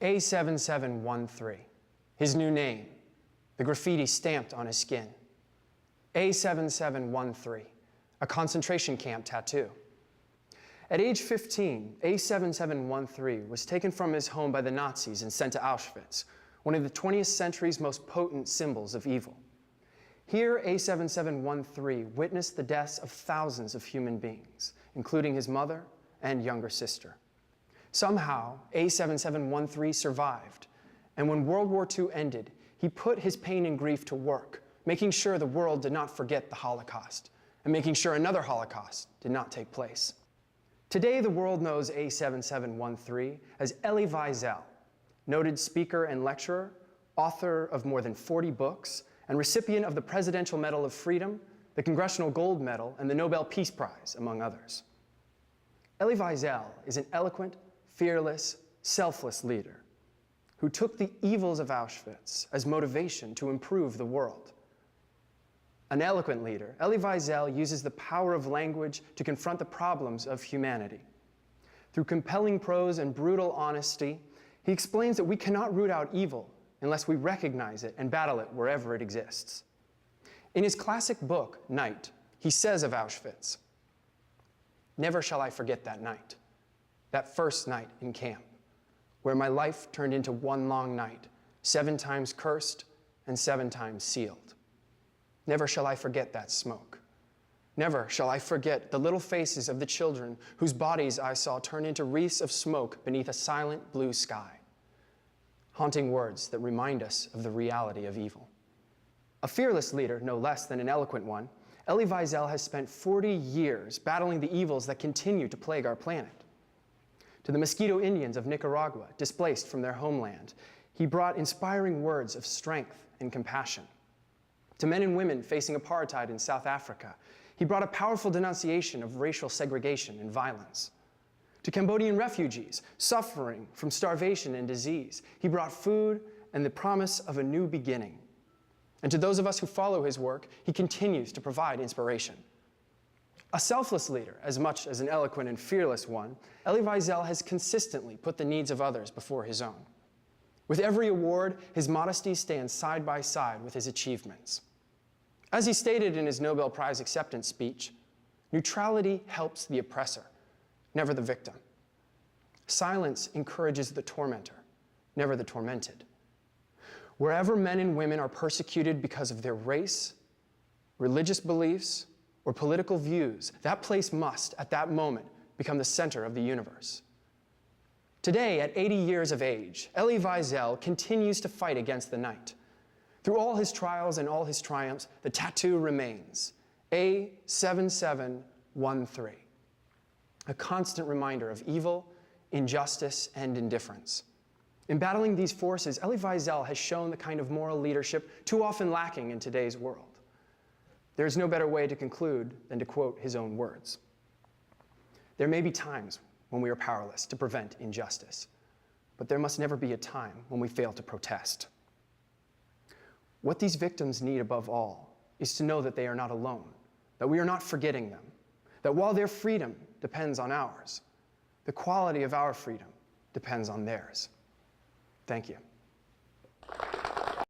A7713, his new name, the graffiti stamped on his skin. A7713, a concentration camp tattoo. At age 15, A7713 was taken from his home by the Nazis and sent to Auschwitz, one of the 20th century's most potent symbols of evil. Here, A7713 witnessed the deaths of thousands of human beings, including his mother and younger sister. Somehow, A7713 survived, and when World War II ended, he put his pain and grief to work, making sure the world did not forget the Holocaust, and making sure another Holocaust did not take place. Today, the world knows A7713 as Elie Wiesel, noted speaker and lecturer, author of more than 40 books, and recipient of the Presidential Medal of Freedom, the Congressional Gold Medal, and the Nobel Peace Prize, among others. Elie Wiesel is an eloquent, fearless, selfless leader who took the evils of Auschwitz as motivation to improve the world. An eloquent leader, Elie Wiesel uses the power of language to confront the problems of humanity. Through compelling prose and brutal honesty, he explains that we cannot root out evil unless we recognize it and battle it wherever it exists. In his classic book, Night, he says of Auschwitz, "Never shall I forget that night, that first night in camp, where my life turned into one long night, 7 times cursed and 7 times sealed. Never shall I forget that smoke. Never shall I forget the little faces of the children whose bodies I saw turn into wreaths of smoke beneath a silent blue sky." Haunting words that remind us of the reality of evil. A fearless leader, no less than an eloquent one, Elie Wiesel has spent 40 years battling the evils that continue to plague our planet. To the Mosquito Indians of Nicaragua, displaced from their homeland, he brought inspiring words of strength and compassion. To men and women facing apartheid in South Africa, he brought a powerful denunciation of racial segregation and violence. To Cambodian refugees suffering from starvation and disease, he brought food and the promise of a new beginning. And to those of us who follow his work, he continues to provide inspiration. A selfless leader, as much as an eloquent and fearless one, Elie Wiesel has consistently put the needs of others before his own. With every award, his modesty stands side by side with his achievements. As he stated in his Nobel Prize acceptance speech, neutrality helps the oppressor, never the victim. Silence encourages the tormentor, never the tormented. Wherever men and women are persecuted because of their race, religious beliefs, or political views, that place must, at that moment, become the center of the universe. Today, at 80 years of age, Elie Wiesel continues to fight against the night. Through all his trials and all his triumphs, the tattoo remains, A7713, a constant reminder of evil, injustice, and indifference. In battling these forces, Elie Wiesel has shown the kind of moral leadership too often lacking in today's world. There is no better way to conclude than to quote his own words. "There may be times when we are powerless to prevent injustice, but there must never be a time when we fail to protest. What these victims need above all is to know that they are not alone, that we are not forgetting them, that while their freedom depends on ours, the quality of our freedom depends on theirs." Thank you.